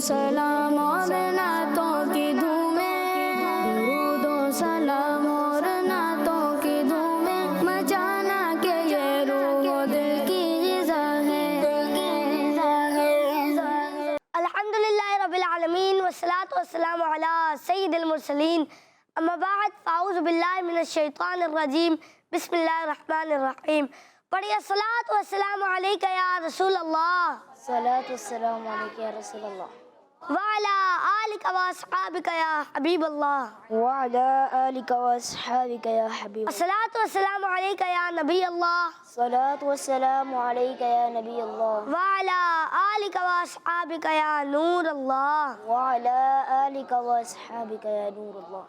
सलाम और नातों की धूमें, दुरूदो सलाम और नातों की धूमें, मचाना के ये रूह दिल की ग़िज़ा है। अल्हम्दुलिल्लाहि रब्बिल आलमीन वस्सलातु वस्सलामु अला सय्यिदिल मुरसलीन, अम्मा बाद, फ़अऊज़ु बिल्लाहि मिनश शैतानिर रजीम, बिस्मिल्लाहिर रहमानिर रहीम। पढ़िए सलात व सलाम अलैका या रसूल अल्लाह, सलात व सलाम अलैका या रसूल अल्लाह, व अला आलिका व अस्हाबिका या हबीब अल्लाह, व अला आलिका व अस्हाबिका या हबीब अल्लाह। सलात व सलाम अलैका या नबी अल्लाह, सलात व सलाम अलैका या नबी अल्लाह, व अला आलिका व अस्हाबिका या नूर अल्लाह, व अला आलिका व अस्हाबिका या नूर अल्लाह।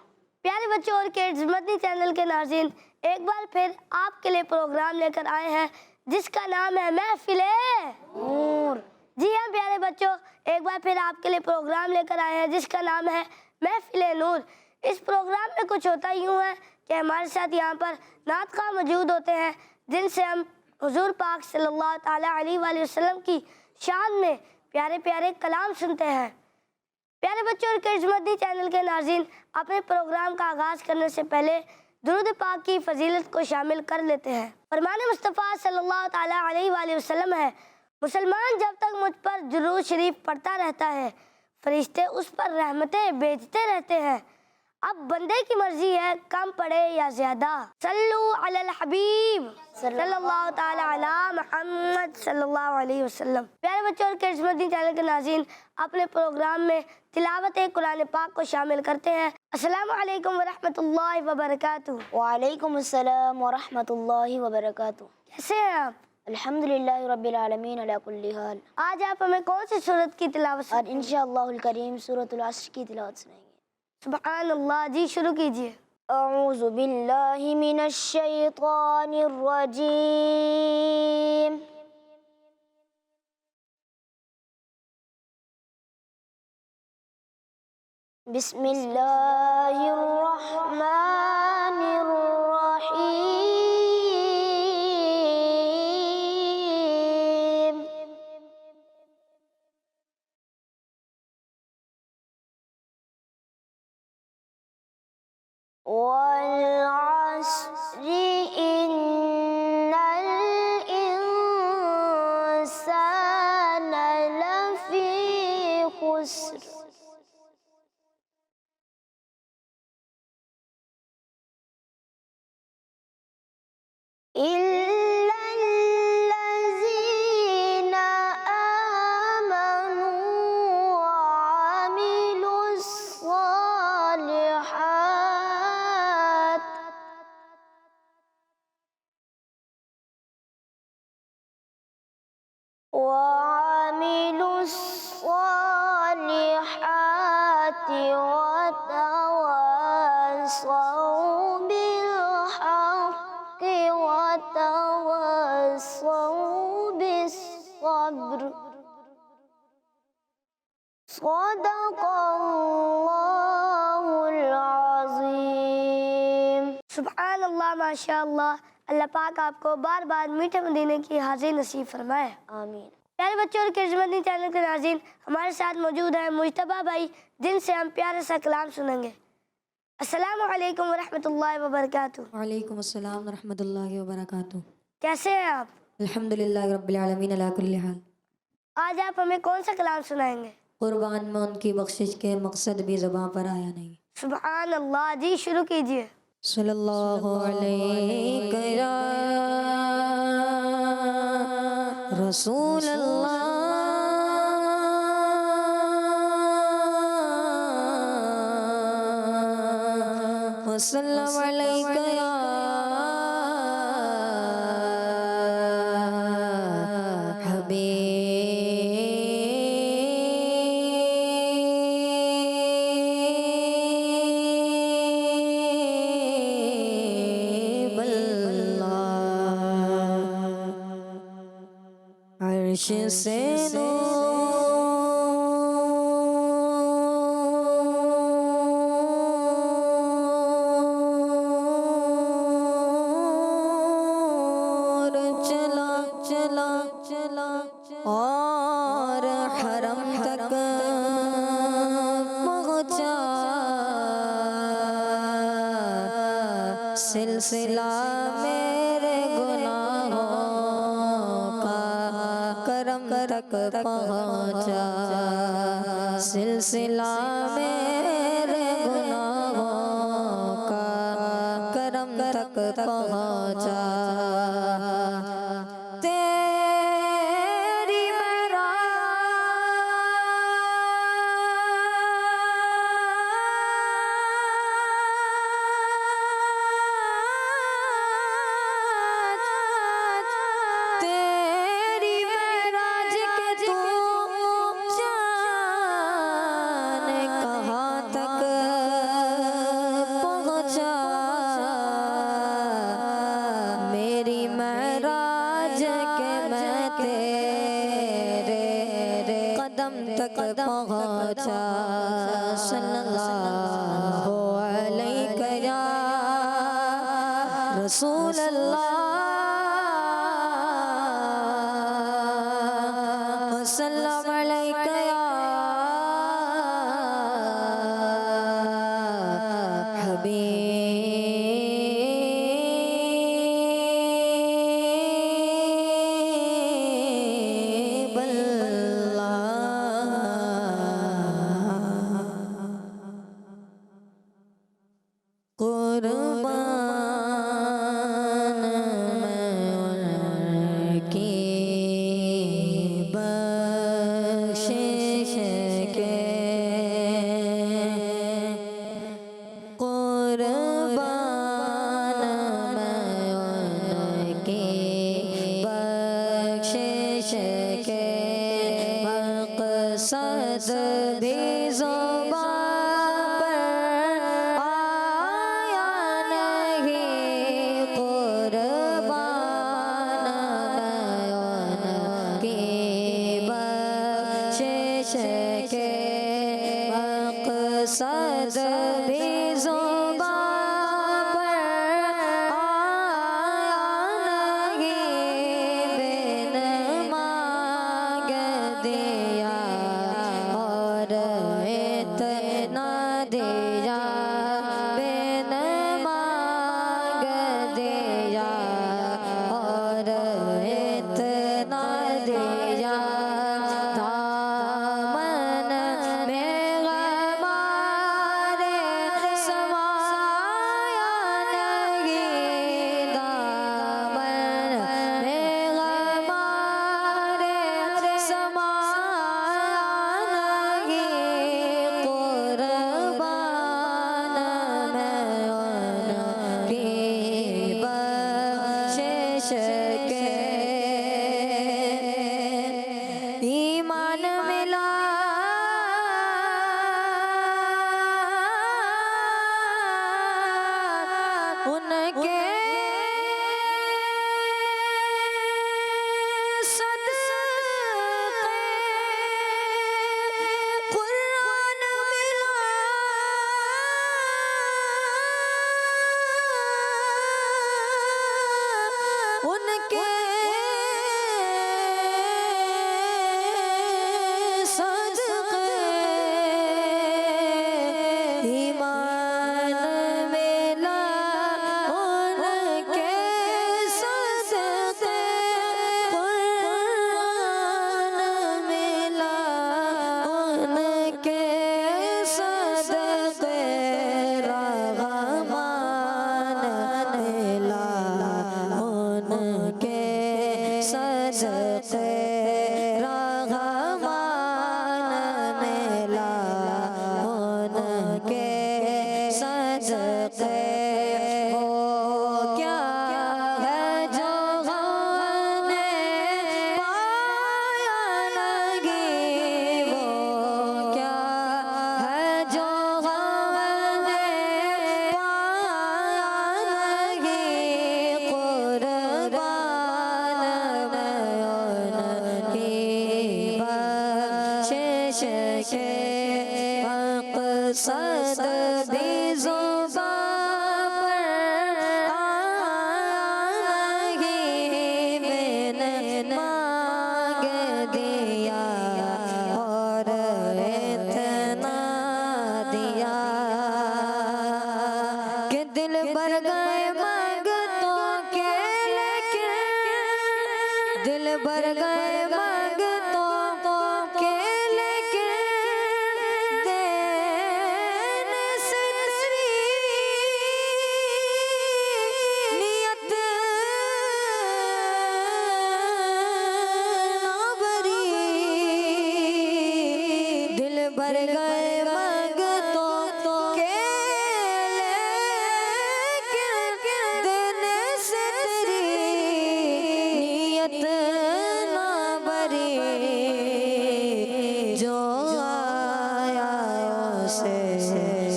प्यारे बच्चों और किड्स, मदनी चैनल के नाज़रीन, एक बार फिर आपके लिए प्रोग्राम लेकर आए हैं जिसका नाम है महफिल-ए-नूर। जी हाँ प्यारे बच्चों, एक बार फिर आपके लिए प्रोग्राम लेकर आए हैं जिसका नाम है महफिल-ए-नूर। इस प्रोग्राम में कुछ होता यूँ है कि हमारे साथ यहाँ पर नात ख़्वाह मौजूद होते हैं जिनसे हम हुज़ूर पाक सल्लल्लाहु ताला अलैहि वसल्लम की शान में प्यारे प्यारे कलाम सुनते हैं। प्यारे बच्चों और किड्स, मदनी चैनल के नाज़रीन, अपने प्रोग्राम का आगाज़ करने से पहले दुरूद पाक की फजीलत को शामिल कर लेते हैं। फरमान मुस्तफ़ा सल्लल्लाहु ताला अलैहि वसल्लम है, मुसलमान जब तक मुझ पर दुरूद शरीफ पढ़ता रहता है, फरिश्ते उस पर रहमतें भेजते रहते हैं। अब बंदे की मर्जी है कम पढ़े या ज्यादा। सल्लु अलल हबीब सल्लल्लाहु ताला अला मुहम्मद सल्लल्लाहु अलैहि वसल्लम। प्यारे बच्चों और किड्स, मदनी चैनल के नाज़रीन, अपने प्रोग्राम में तिलावत कुरान पाक को शामिल करते हैं। अस्सलामु अलैकुम व रहमतुल्लाहि व बरकातुहू। वालेकुम अस्सलाम व रहमतुल्लाहि व बरकातुहू। कैसे हैं आप? अल्हम्दुलिल्लाहि रब्बिल आलमीन अला कुल्ली हाल। आज आप हमें कौन सी सूरत की तिलावत? और इंशाअल्लाहुल करीम सूरतुल अस्र की तिलावत सुनाएंगे। सुभान अल्लाह, जी शुरू कीजिए। अऊज़ु बिल्लाहि मिनश शैतानिर रजीम। बिस्मिल्लाहिर रहमानिर रहीम। वल अस्रि इन्नल इंसाना लफ़ी खुस्र। इल्लल्लज़ीना आमनू वअमिलुस्सॉलिहात वतवासौ बिलहक़्क़ि वतवासौ बिस्सब्र। सदक़ल्लाहुल अज़ीम। सुभान अल्लाह, माशा अल्लाह। अल्लाह पाक आपको बार बार मीठे मदीने की हाज़िर नसीब फरमाए। आमीन। प्यारे बच्चों और किड्स, मदनी चैनल के नाज़रीन, हमारे साथ मौजूद है मुज्तबा भाई जिनसे हम प्यारा सा कलाम सुनेंगे। अस्सलामु अलैकुम व रहमतुल्लाहि व बरकातुहू। वालेकुम अस्सलाम व रहमतुल्लाहि व बरकातुहू। कैसे हैं आप? अल्हम्दुलिल्लाहि रब्बिल आलमीन अला कुल्ली हाल। आज आप हमें कौन सा कलाम सुनाएंगे? कुर्बान में उनकी बख्शिश के मकसद भी ज़बां पर आया नहीं। सुभान अल्लाह, जी शुरू कीजिए। सल्लल्लाहु अलैहि या रसूल अल्लाह, वसल्लम अलैका या हबीब अल्लाह। अर्श से नूर चला चला चला और हरम तक सिलसिला मेरे गुनाहों का करम तक पहुँचा, सिलसिला मेरे गुनाहों का करम तक पहुँचा। तेरी मेराज के तू जाने कहाँ तक पहुँचा, मेरी मेराज के मैं तेरे कदम तक पहुँचा। सल्लल्लाहु अलैहि या रसूल अल्लाह, सल्लल्लाहु अलैहि या हबीब अल्लाह। कुर्बान मैं की बख्शिश के, कुर्बान मैं उनकी बख्शिश के, मक़सद भी ज़ुबान पर आया नहीं, कुर्बान मैं उनकी बख्शिश के, मक़सद भी ज़ुबान पर आया नहीं, बिन मांग दिया और इतना दिया, बिन मांग दिया और इतना दिया, दामन में हमारे समाया नहीं, दामन में हमारे समाया नहीं, कुर्बान मैं उनकी बख्शिश के। ईमान मिला उनके सदक़े, कुरान मिला उनके सदक़े, ईमान मिला उनके सदक़े, कुरान मिला उनके सदक़े, रहमान मिला उनके सदक़े, रहमान मिला उनके सदक़े। हो क्या है जो हमने पाया नहीं, वो क्या है जो हमने पाया नहीं, कुर्बान मैं उनकी बख्शिश के, मक़सद भी ज़ुबान पर आया नहीं, बिन मांग दिया और इतना दिया कि दिल भर गए भर गए मंगतों के लेके देने से तेरी नियत ना भरी। दिल भर गए मंगतों के लेके देने से तेरी नियत ना भरी। जो आया उसे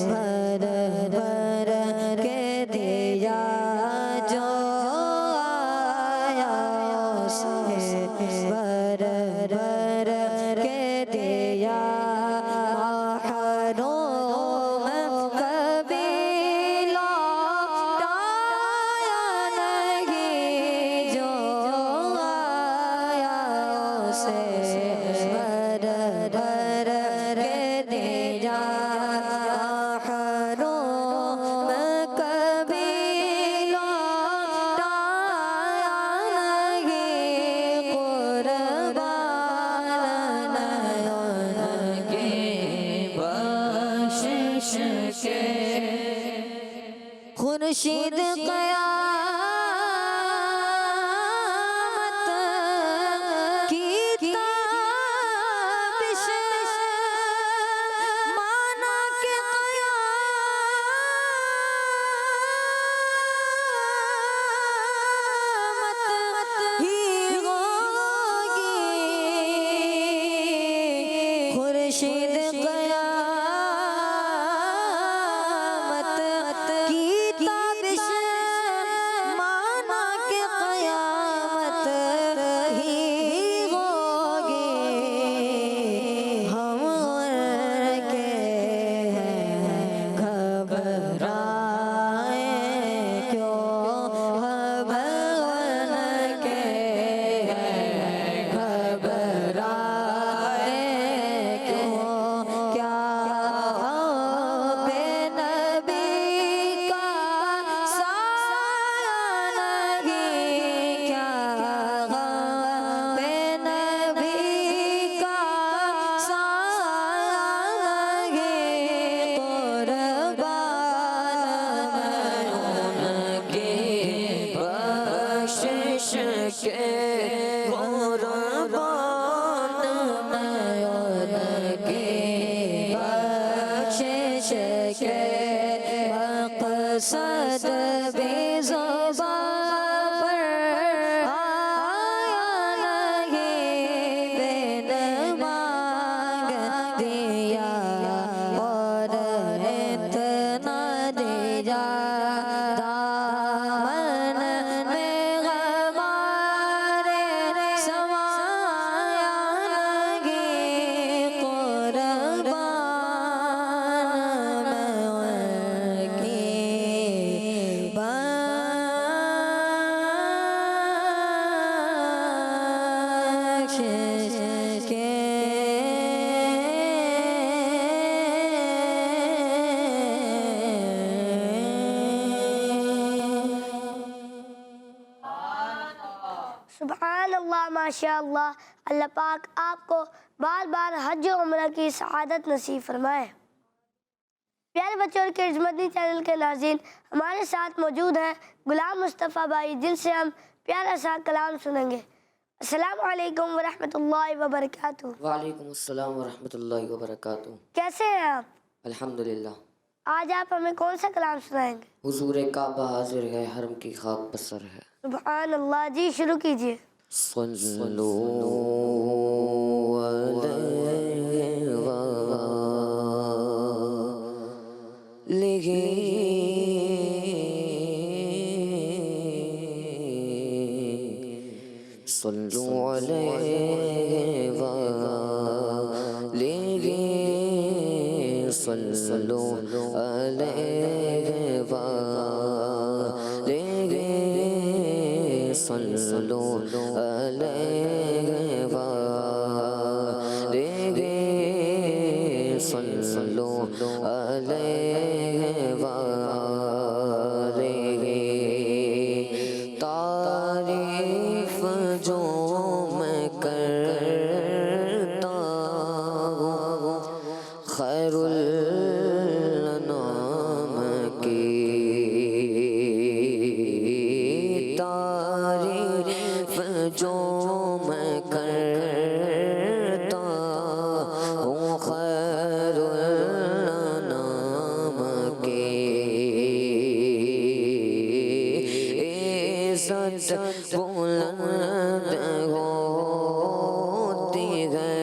भर भर के दिया, जो आया उसे भर भर के दिया। महरोम कभी लौटाया नहीं, जो आया उसे भर भर के दिया। महरोम कभी लौटाया नहीं, कुर्बान नयन के बख्शिश के। खुर्शीद क़यामत की ताबिश माना के क़यामत ही होगी। खुर्शीद क़यामत की ताबिश माना के क़यामत ही होगी। हम के हैं घबराए क्यों, भगवान के हैं घबराए क्यों। क्या बेनबी का साया नहीं, क्या बेनबी का साया नहीं। कुर्बान मैं उनकी बख्शिश के, कुर्बान मैं उनकी बख्शिश के। मक़सद भी ज़ुबान पर आया नहीं, बिन मांग दिया और इतना दिया। दामन में हमारे समाया नहीं, कुर्बान मैं उनकी बख्शिश के। सुभान अल्लाह, माशा अल्लाह। अल्लाह पाक आपको बार बार हज और उम्रा की सआदत नसीब फरमाए। प्यारे बच्चों और किड्स मदनी चैनल के नाज़रीन, हमारे साथ मौजूद हैं गुलाम मुस्तफ़ा भाई, जिनसे हम प्यारा सा कलाम सुनेंगे। अस्सलामु अलैकुम वरहमतुल्लाहि वबरकातुहू। वालेकुम अस्सलाम वरहमतुल्लाहि वबरकातुहू। कैसे हैं आप? अल्हम्दुलिल्लाह। आज आप हमें कौन सा कलाम सुनाएंगे? हुजूर काबा हाजिर है, हरम की खाक पसर है। सुभान अल्लाह। जी शुरू कीजिए। सल्लल्लाहु अलैहि सल्लु अलैहि सल्लु अलैहि सल्लु अलैहि सल्लु अलैहि। तारीफ जो बुलंद होती है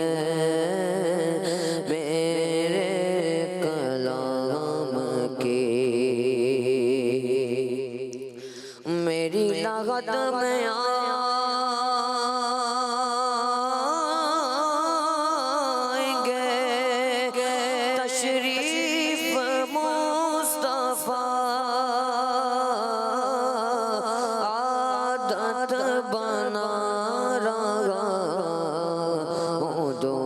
मेरे कलाम की। मेरी लागत में आएंगे तशरीफ मुस्तफा आदत बना रहा हूँ दो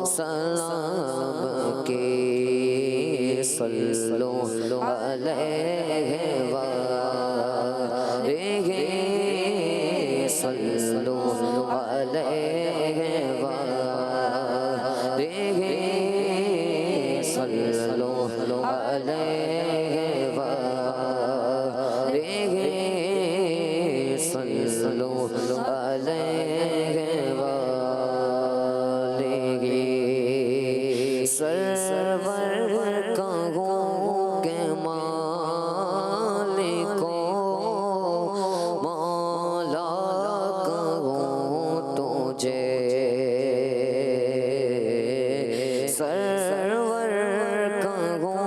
सलाम के। सल्लो अलैहि वालेहि सल्लो अलैहि वालेहि सल्लो अलैहि वालेहि सल्लो अलैहि वालेहि। सरवर कहूँ के मालिको मौला कहूँ तुझे। सरवर कहूँ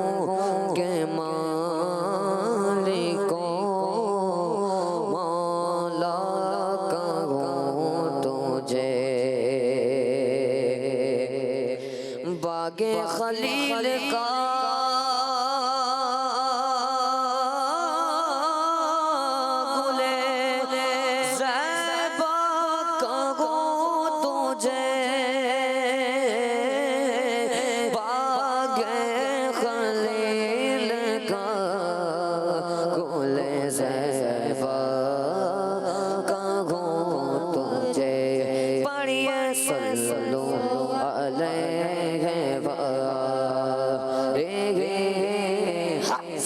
के मालिको मौला कहूँ तुझे। बागे खलील का गुले ज़ैबा कहूँ तुझे। बागे खलील का गुले ज़ैबा कहूँ तुझे। पढ़िए सल्लो अलैहि वालेहि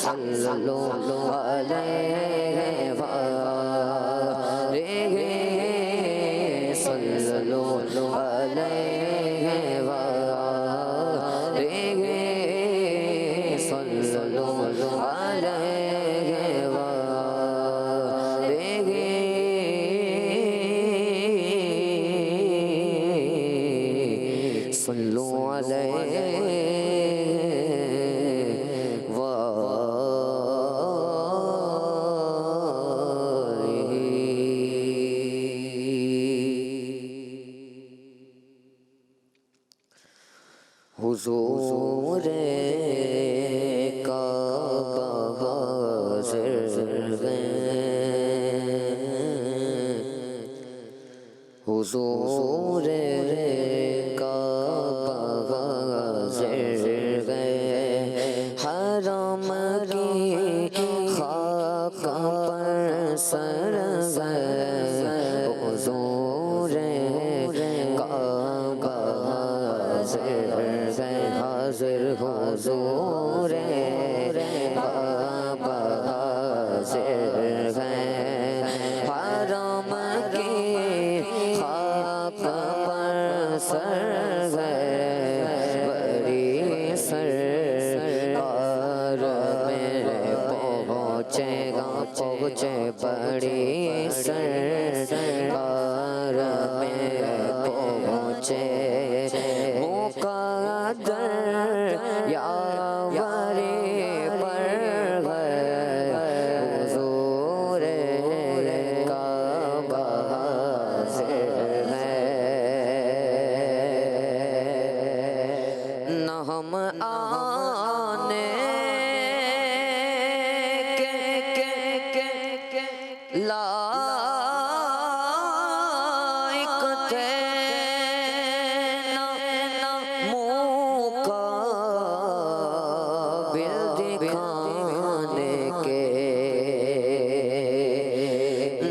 सल्लो अलैहि वालेहि सल्लो अलैहि वालेहि सल्लो अलैहि वालेहि सल्लो अलैहि हुजूरे काबा हाज़िर है हुजूरे काबा हाज़िर है। हरम की खाक पर सर है हुजूरे काबा हाज़िर हुजूरे काबा हाज़िर है। हरम की खाक पर सर है बड़ी सरकार मेरे पहुँचेगा पहुँचे बड़ी सरकार मेरे पहुँचे। मुक़द्दर यावरे पर हुजूरे काबा हाज़िर है। न हम आने के लायक थे न मुक़ाबिल दिखाने के।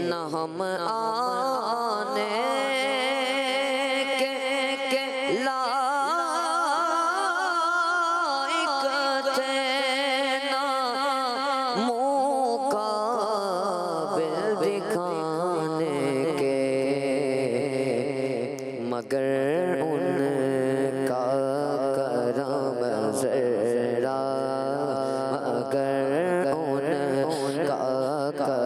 न हम आने के लायक थे न मुक़ाबिल दिखाने के। मगर उनका करम ज़रा मगर उनका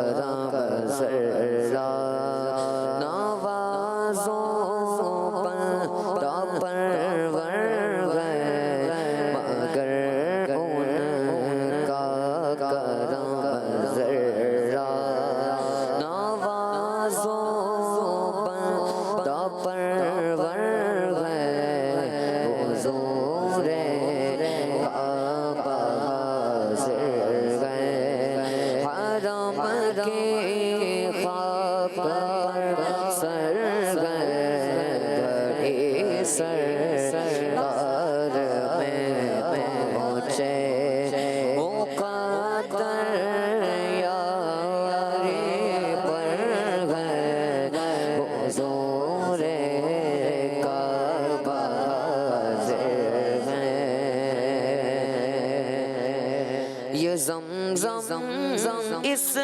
ये ज़मज़म इस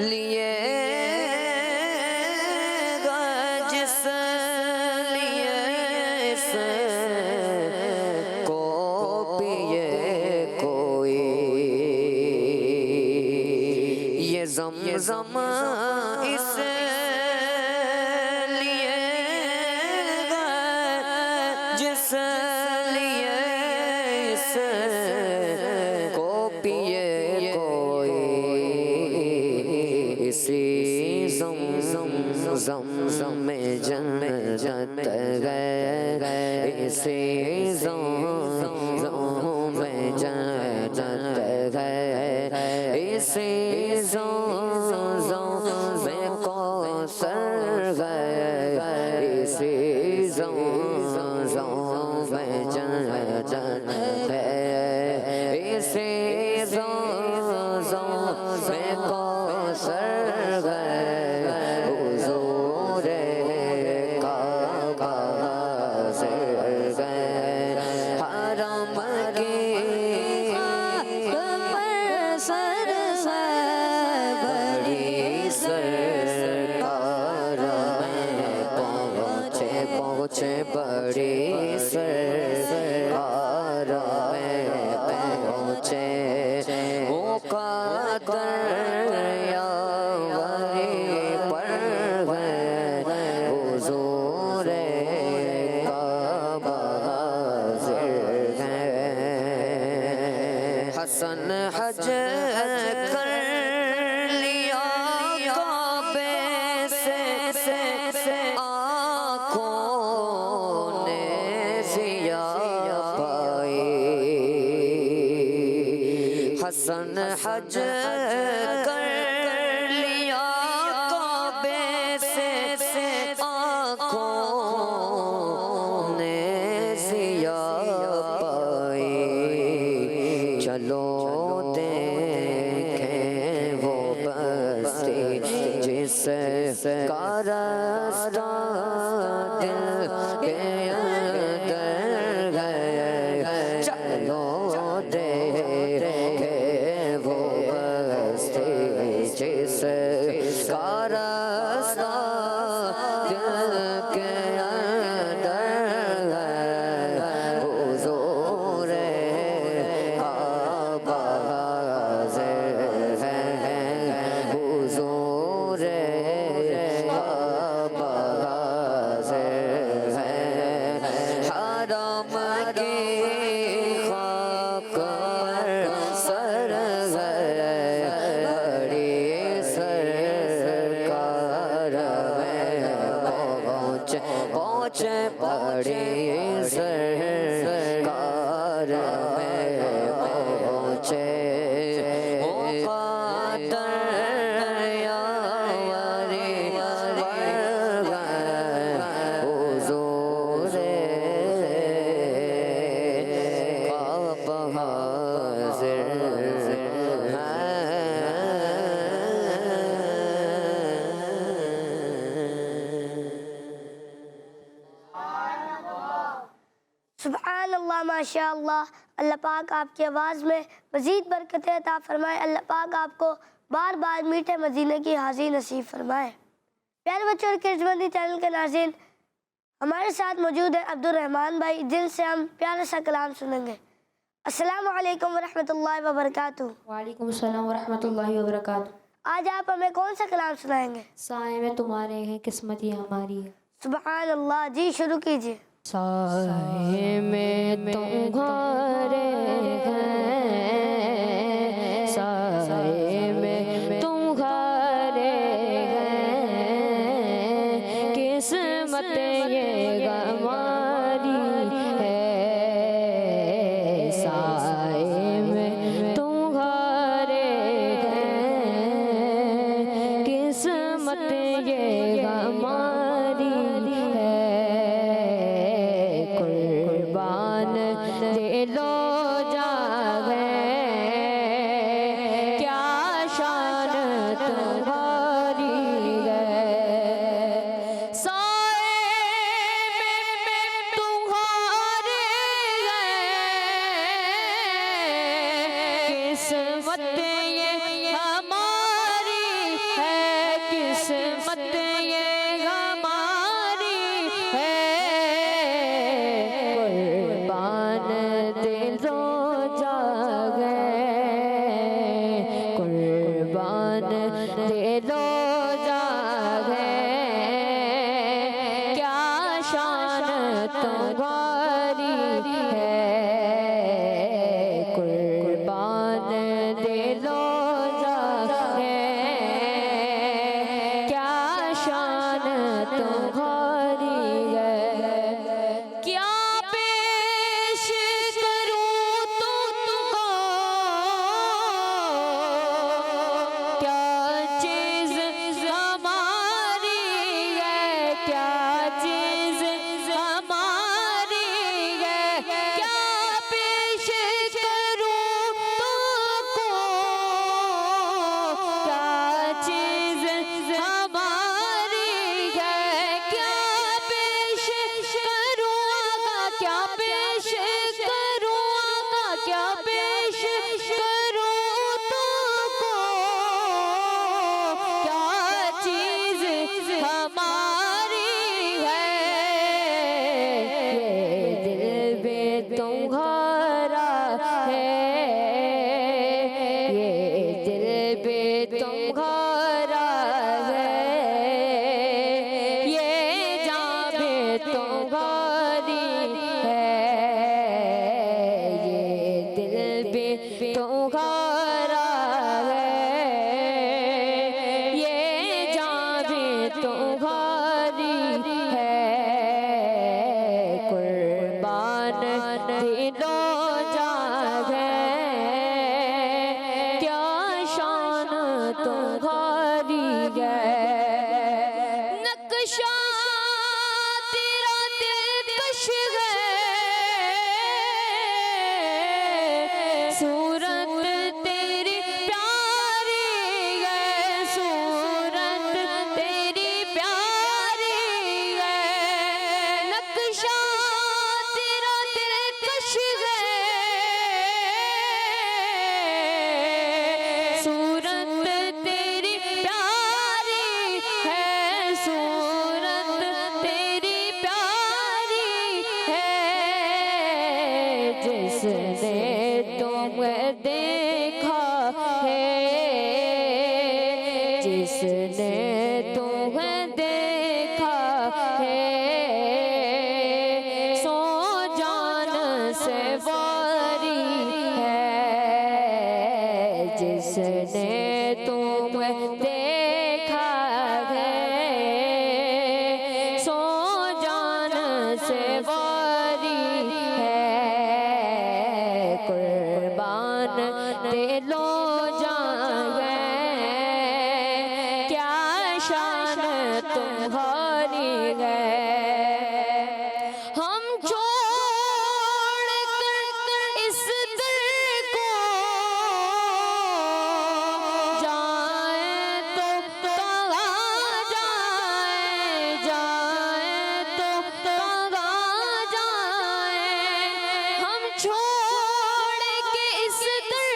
लिए जिस लिए इस को पिए कोई। ये ज़मज़म इस लिए जिस लिए इस को पिए कोई। इसी ज़मज़म में जन्नत है, इसी ज़मज़म में जन्नत है, इसी ज़मज़म में कौसर है, इसी ज़मज़म में जन्नत है, इसी ज़मज़म में कौसर है। हुज़ूरे काबा से हरम की सर बड़ी सरकार में पहुँचे बड़ी सरकार में पहुँचे। मुक़द्दर यावरी पर है हुज़ूरे काबा हाज़िर है। हसन हज कर लिया काबे से आँखों ने ज़िया पाई। हसन हज कर लिया काबे से आँखों ने ज़िया पाई। चलो देखें वो बस्ती जिसका रास्ता दिल के अंदर है। चलो देखें वो बस्ती जिसका रास्ता दिल के अंदर है। हुज़ूरे काबा हाज़िर है, हुज़ूरे काबा हाज़िर है। हरम की खाक पर सर है, बड़ी सरकार में पहुँचे बड़ी सरकार में पहुँचे। मुक़द्दर यावरी पर है हुज़ूरे काबा हाज़िर है। सुभान अल्लाह, माशा अल्लाह। अल्लाह पाक आपकी आवाज़ में मज़ीद बरकतें अता फरमाए। अल्लाह पाक आपको बार बार मीठे मदीने की हाज़िरी नसीब फरमाए। प्यारे बच्चों और किड्स मंदी चैनल के नाज़रीन, हमारे साथ मौजूद है अब्दुल रहमान भाई, जिनसे हम प्यारा सा कलाम सुनेंगे। अस्सलामु अलैकुम वरहमतुल्लाहि वबरकातुहू। वालेकुम अस्सलाम वरहमतुल्लाहि वबरकातुहू। आज आप हमें कौन सा कलाम सुनाएंगे? साए में तुम्हारे हैं, किस्मत ये हमारी है। सुभान अल्लाह। जी शुरू कीजिए। साए में तुम्हारे हैं, साए में तुम्हारे हैं, किस्मत ये हमारी है। साए में तुम्हारे हैं, किस्मत ये हमारी है। कुर्बान ले लो जागे तुम्हारी है, कुर्बान दिलो जागे, क्या शान तुम्हारी है। क्या पेश करूं तुमको, क्या चीज हमारी है, क्या चीज हमारी है, क्या पेश करूं तुमको, क्या चीज हमारी है, क्या पेश करूं आका, क्या पेश करूं आका, क्या पेश करूं तुमको, क्या चीज हमारी है। ये दिल भी तुम्हारा है, ये दिल भी तुम्हारा है, ये जान भी तुम्हारी है, ये दिल भी तुम्हारा है, ये जान भी तुम्हारी है, कुर्बान दिलो जागे, क्या शान तुम्हारी है। नक्शा तेरा दिलकश है, सूरत तेरी प्यारी है, सूरत तेरी प्यारी है, नक्शा तेरा दिलकश है, सूरत तेरी प्यारी है, सूरत तेरी प्यारी है, जिसने तुम्हें देखा है, जिसने तुम्हें देखा है, सो जान से वारी है, जिसने तुम्हें देखा है, सो जान से वारी है, कुर्बान दिलो जागे, क्या शान तुम्हारी है। हम छोड़ कर इस दिल को जाए तो कहाँ जाए, जाए तो कहाँ जाए, हम छोड़ के इस दिल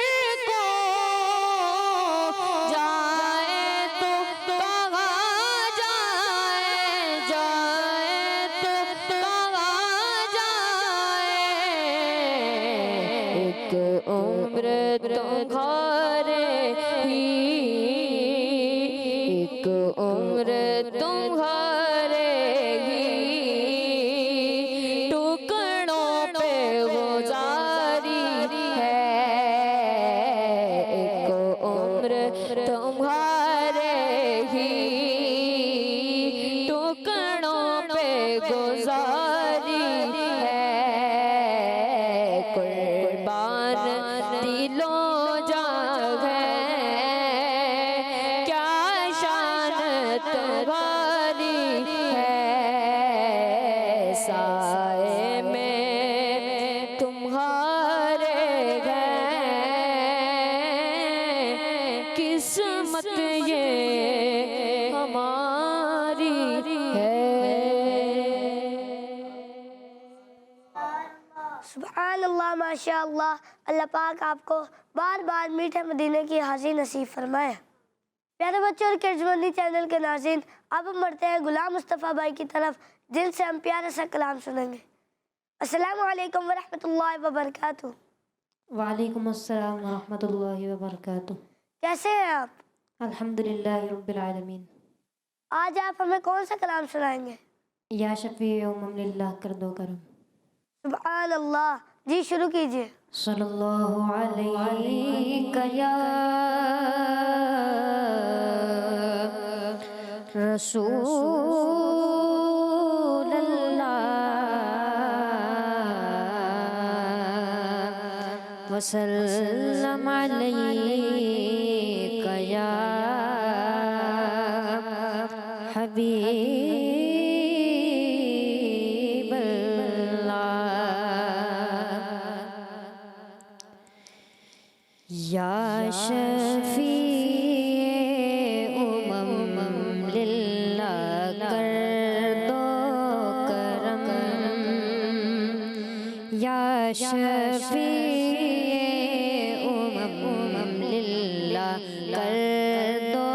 को जाए तो कहाँ जाए, जाए तो कहाँ जाए, एक उम्र तुम्हारे ही, एक उम्र तुम्हारे ही टुकड़ों पे गुजारी है, एक उम्र तुम्हारे ही टुकड़ों पे गुजारी है, कुर्बान दिलो जागे, क्या शान तुम्हारी है, साए में तुम्हारे हैं, किस्मत ये हमारी है। सुभान अल्लाह, माशा अल्लाह। अल्लाह पाक आपको बार बार मीठे मदीने की हाज़ी नसीब फरमाए। प्यारे बच्चों और किड्स मंदी चैनल के नाज़रीन, अब हम बढ़ते हैं गुलाम मुस्तफ़ा भाई की तरफ, जिनसे हम प्यारा सा कलाम सुनेंगे। अस्सलामु अलैकुम वरहमतुल्लाहि वबरकातुहू। वालेकुम अस्सलाम वरहमतुल्लाहि वबरकातुहू। कैसे हैं आप? अल्हम्दुलिल्लाहि रब्बिल आलमीन। आज आप हमें कौन सा कलाम सुनाएंगे? या शफी उम्मल्लाह कर दो करम। सुभान अल्लाह। जी शुरू कीजिए। सल्लल्लाहु अलैहि या रसूल अल्लाह वसल्लम अलैका या हबीब या शफी लिल्लाह कर दो करम या शफी लिल्लाह कर दो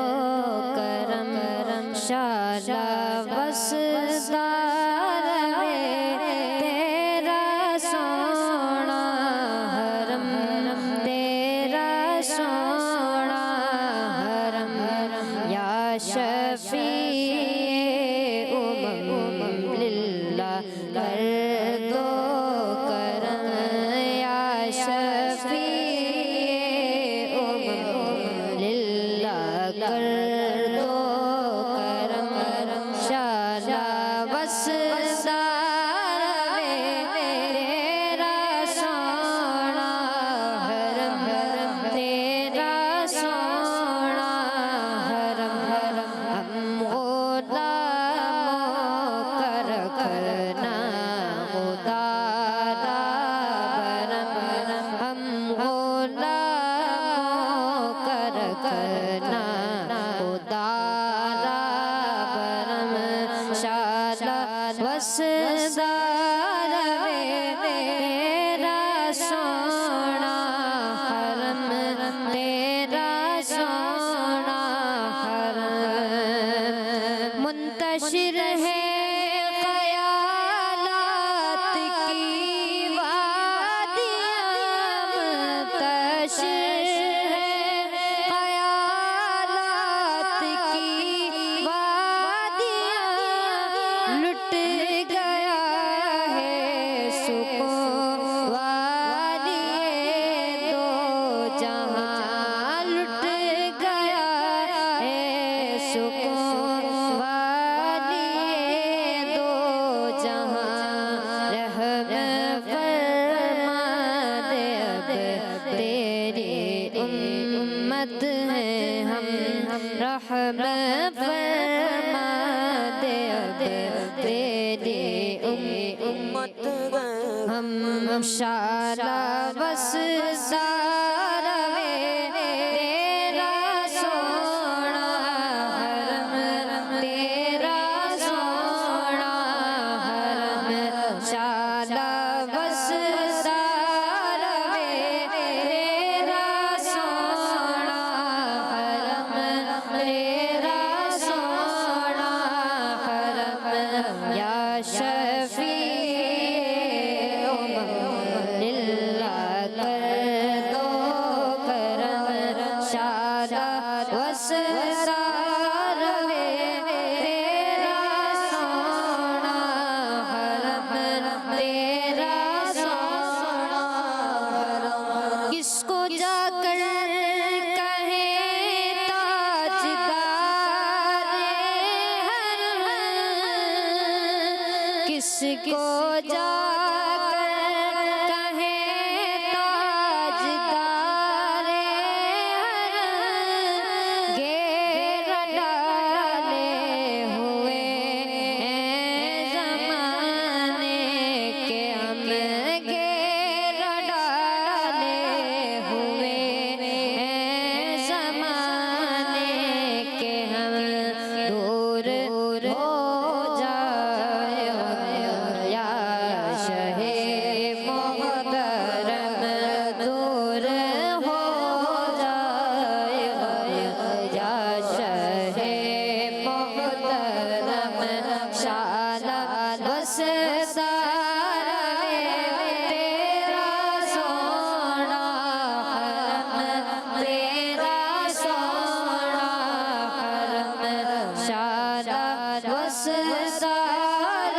करम शाला वसदार तेरा सोना हरम तेरा सोना हरम या शफी लिल्लाह कर दो करम या शफी लिल्लाह कर दो करम शाला वसदार तेरा सोना हरम तेरा सोना हरम हम गुलामों का रखना उदारा बरम हम गुलामों का रखना उदारा बरम शाला वसदार तेरा सोना हरम तेरा सोना हरम मुंतशिर है ख़यालात की वादियाँ मुंतशिर है ख़यालात की वादियाँ लुट गया है सुकून वालिए दो जहां लुट गया है सुकून वालिए दो जहां रहम फरमा दे अब तेरी उम्मत है हम रहम फरमा दे अब तेरी उम्मत हम शाला वसदार तेरा सोना हरम तेरा सोना हरम शाला वसदार तेरा सोना हरम तेरा सोना हरम या शफी लिल्लाह कर दो करम शाला वसदार तेरा सोना हरम तेरा सोना हरम किसको जाकर कहे ताजदार हरम किसको जाकर कहे ताजदार हरम घेरा डाले हुए हैं ज़माने के हम घेरा डाले हुए हैं ज़माने के हम दूर हो जाए या शहे मोहतरम दूर हो जाए या शहे मोहतरम शाला वसदार तेरा सोना हरम तेरा सोना हरम शाला वसदार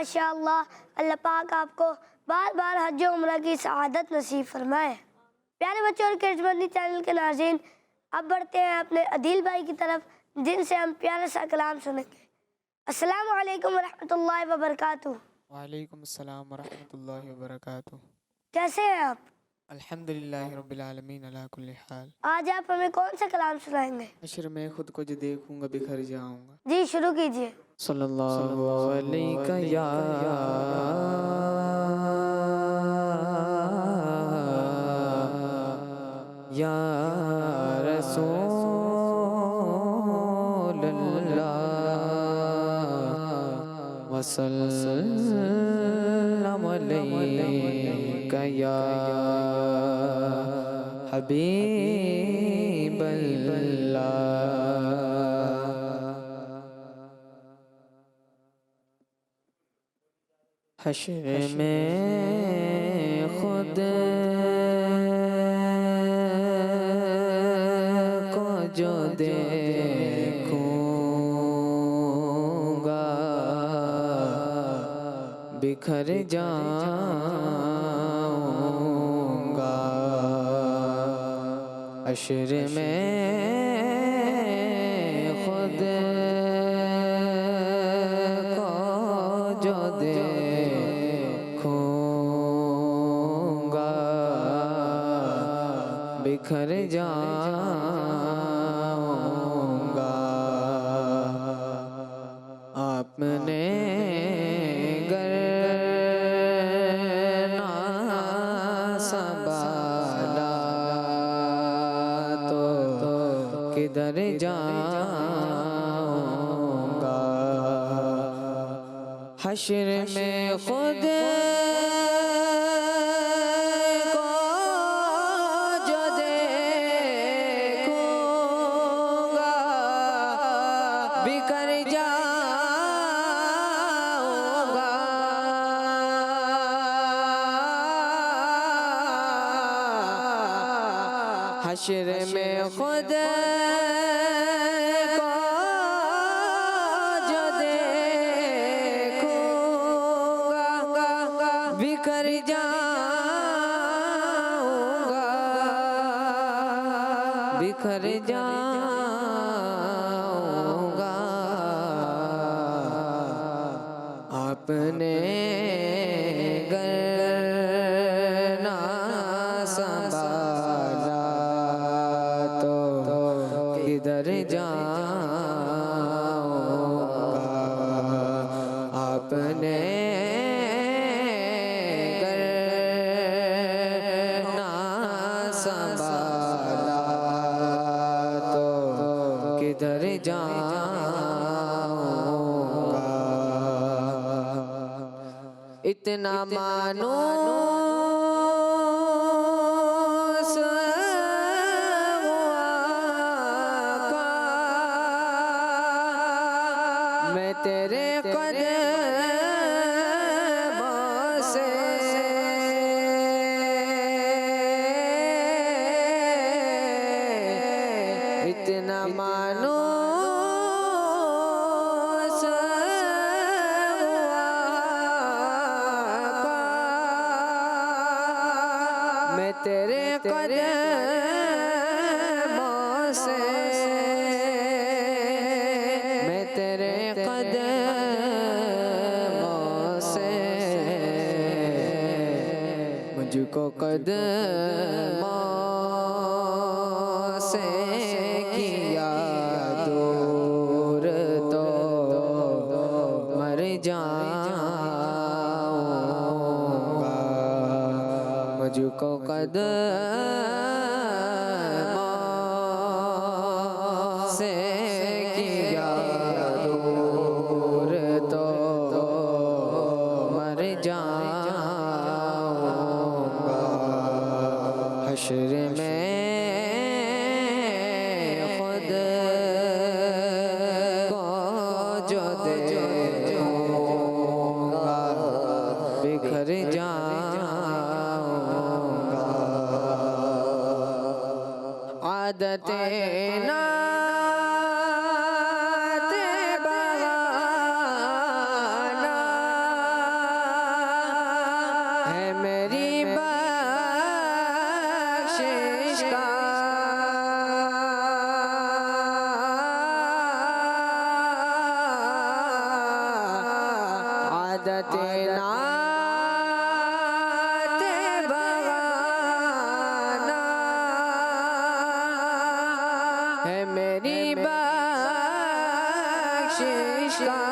माशाअल्लाह, अल्लाह पाक आपको बार बार हज व उम्रा की सआदत नसीब फरमाए। प्यारे बच्चों और किड्स मदनी चैनल के नाज़रीन, अब बढ़ते हैं अपने अदील भाई की तरफ, जिनसे हम प्यारा सा कलाम सुनेंगे। अस्सलामु अलैकुम वरहमतुल्लाहि वबरकातुहू। वालेकुम अस्सलाम वरहमतुल्लाहि वबरकातुहू। कैसे हैं आप? अल्हम्दुलिल्लाहि रब्बिल आलमीन अला कुल्ली हाल। आज आप हमें कौन सा कलाम सुनाएंगे? हश्र में खुद को जो देखूंगा बिखर जाऊंगा। जी शुरू कीजिए। सल्लल्लाहु अलैहि या रसूलल्लाह वसल्लम अलैका या हबीबल्लाह। हश्र में खुद को जो देखूंगा बिखर जाऊंगा। हश्र में खुद को जो देखूंगा बिखर जाऊंगा। आपने गर ना संभाला तो किधर जाऊंगा। हश्र में खुद को जो देखूंगा बिखर जाऊंगा। हश्र में खुद को जो देखूंगा बिखर जाऊंगा। बिखर जाऊंगा। आपने गर ना संभाला तो किधर जाऊंगा। आपने गर ना संभाला तो किधर जाऊंगा। इतना मानो मैं तेरे कदमों से इतना मानो मैं तेरे कदमों से मैं तेरे कदमों से मुझको कदमों से किया दूर तो मर जाऊंगा। मुझको कदमों से किया दूर तो मर जाऊंगा। हश्र में खुद को जो देखूंगा बिखर जाऊंगा। आदतें नाते बहाना है मेरी बख्शिश का आदत नात बगाना है मेरी बख्शिश का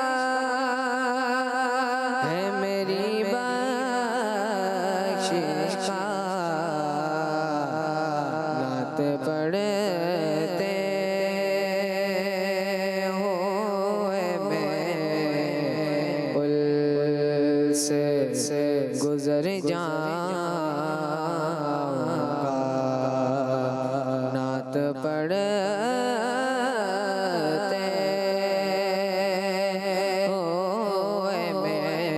है मेरी बख्शिश का नात पढ़ते हो मैं पुल से गुजर जाऊंगा नात पढ़ते हो मैं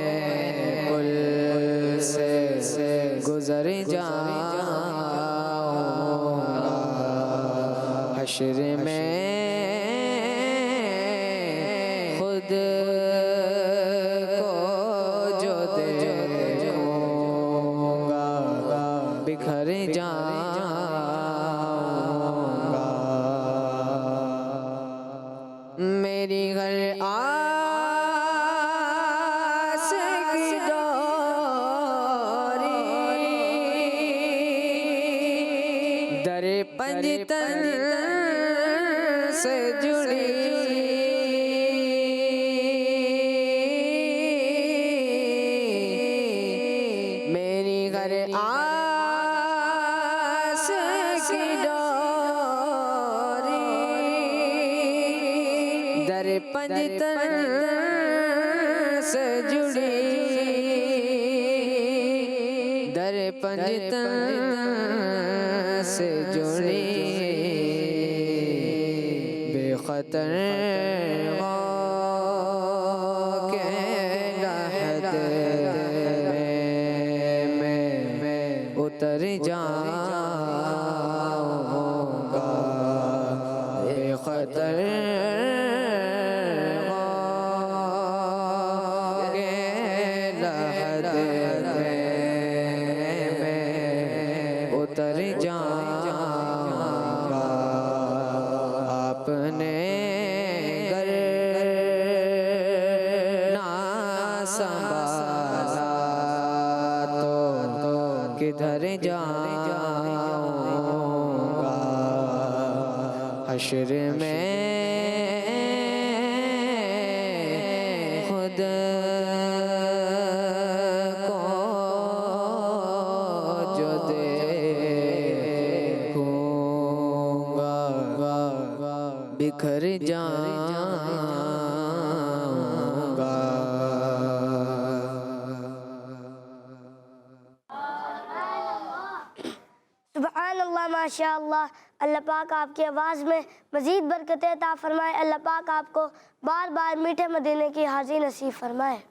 पुल से गुजर जाऊंगा हश्र में खुद को जो देखूंगा बिखर जाऊंगा मेरी घर आस की डोरी दर पंजतन से जुड़ी मेरी घर आस की डोरी दर पंजतन से जुड़ी दर पंजतन से जुड़ी बेखतर के लहद में उतर जाऊंगा बेखतर के लहद में उतर जाऊंगा आपने घर ना संभाला तो किधर जाऊंगा हश्र में खुद को जो देखूंगा बिखर जाऊंगा सुभान अल्लाह माशाअल्लाह। अल्लाह पाक आपकी आवाज़ में मज़ीद बरकतें अता फरमाए। अल्लाह पाक आपको बार बार मीठे मदीने की हाज़िर नसीब फरमाए।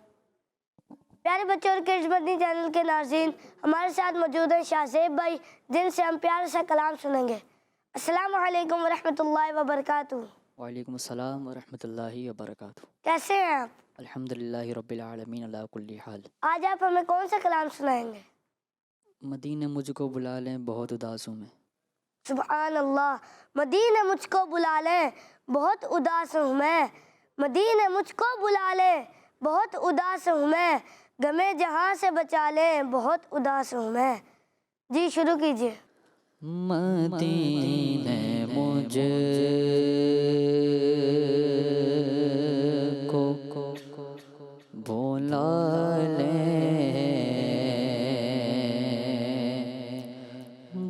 प्यारे बच्चों और किड्स मदनी चैनल के नाज़रीन, हमारे साथ मौजूद हैं शाहज़ेब भाई, जिनसे हम प्यारे सा कलाम सुनेंगे। अस्सलामु अलैकुम वरहमतुल्लाहि वबरकातुहू। वालेकुम अस्सलाम वरहमतुल्लाहि वबरकातुहू। कैसे हैं आप? अल्हम्दुलिल्लाहि रब्बिल आलमीन अला कुल्ली हाल। आज आप हमें कौन सा कलाम सुनाएंगे? मदीने मुझको बुला लें बहुत उदास हूँ मैं। सुभान अल्लाह। मदीने मुझको बुला ले बहुत उदास हूँ मैं, मदीने मुझको बुला ले बहुत उदास हूँ मैं, गमे जहाँ से बचा ले बहुत उदास हूँ मैं। जी शुरू कीजिए। मदीने मुझको बुला ले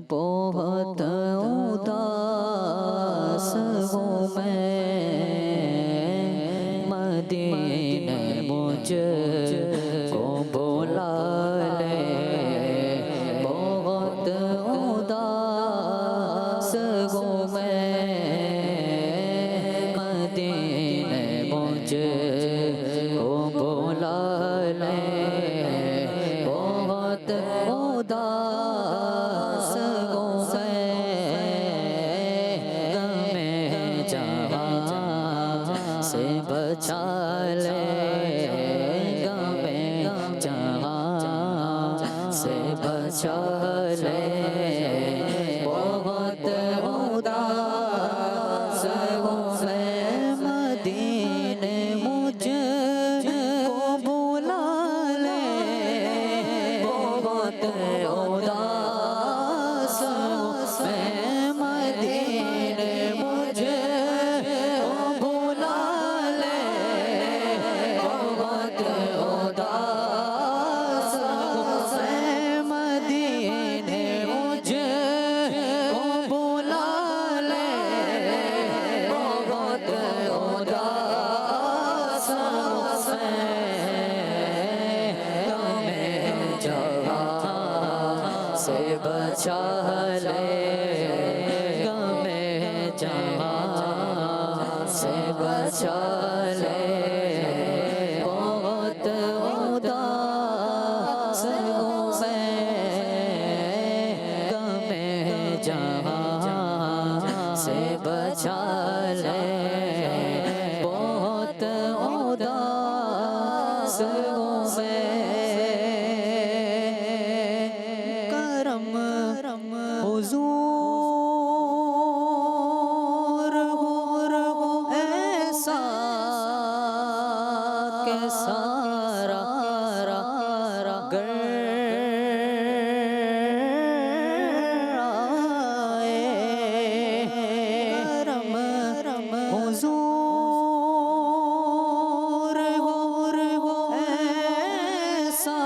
बहुत उदास हूँ मैं, मदीने मुझको बुला ले बहुत उदास हूँ मैं, मदीने मुझको बुला ले बहुत उदास हूँ मैं, गमे जहाँ से बचा ले, गमे जहाँ से बचा ले बहुत उदास हूँ मैं मदीने मुझे को बुला ले बहुत उदास हूँ मैं मदीने मुझे को बुला ले बहुत उदास हूँ मैं मदीने मुझे को बुला ले बहुत उदास हूँ मैं जहाँ से बचा ले गमे जहाँ से बचा ले बहुत उदास हूँ मैं गमे जहाँ से बचा ले बहुत उदास हूँ करम हुजूर हो ऐसा के सारा गर आए करम हुजूर हो ऐसा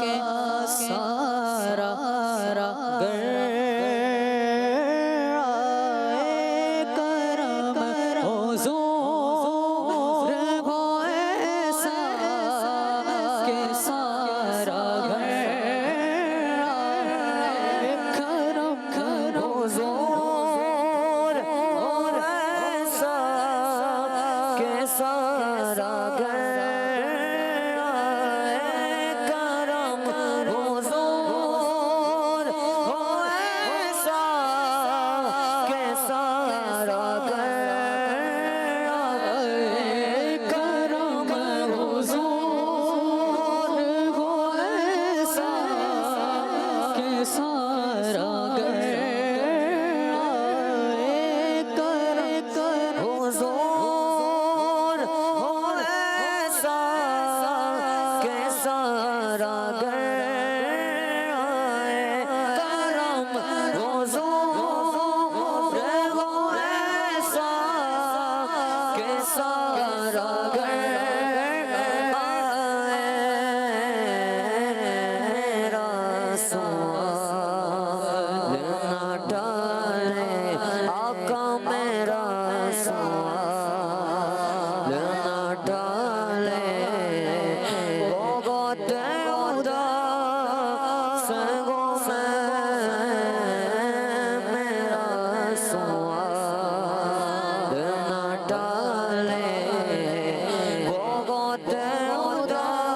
के सारा गर आए करम हुजूर हो ऐसा के सारा गर आए करम हुजूर हो ऐसा के सारा गर करम हुजूर हो ऐसा के सारा गर करम हुजूर हो ऐसा के सारा गर कर हुजूर हो ऐसा के सारा गर करम हुजूर हो ऐसा के सारा गर रसूल ना डाले आका मेरा सवाल ना डाले बहुत उदास हूँ मेरा सवाल ना डाले बहुत उदास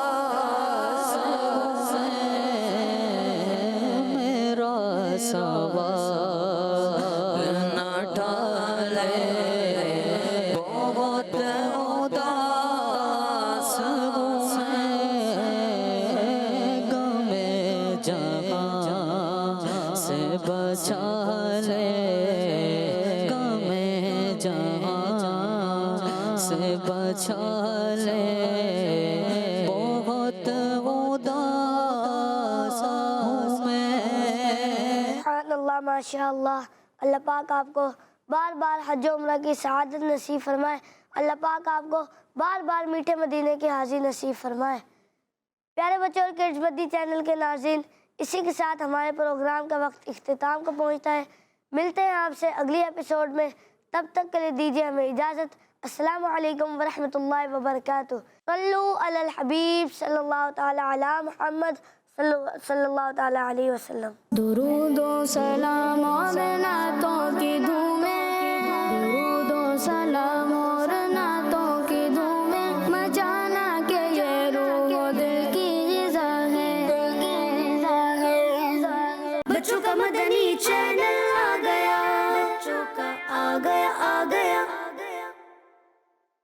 मेरा सवाल ना डाले बहुत उदास हूँ गमे जहाँ से बचा ले गमे जहाँ से बचा ले बहुत उदास हूँ मैं सुभानअल्लाह माशाअल्लाह। अल्लाह पाक आपको बार बार हज उम्रा की सआदत नसीब फरमाए। अल्लाह पाक आपको बार बार मीठे मदीने की हाज़िर नसीब फरमाए। प्यारे बच्चों और किड्स बद्दी चैनल के नाज़रीन, इसी के साथ हमारे प्रोग्राम का वक्त इख्तिताम को पहुंचता है। मिलते हैं आपसे अगली एपिसोड में, तब तक के लिए दीजिए हमें इजाज़त। अस्सलामु अलैकुम वरहमतुल्लाहि वबरकातुहू। सल्लु अलल हबीब सल्लल्लाहु तआला अला मुहम्मद सल्लल्लाहु तआला अलैहि वसल्लम। दुरूदो सलाम और नातों की धूमें, दुरूदो सलाम और नातों की धूमें मचाना के ये रूह दिल की ग़िज़ा है। बच्चों का मदनी चैनल आ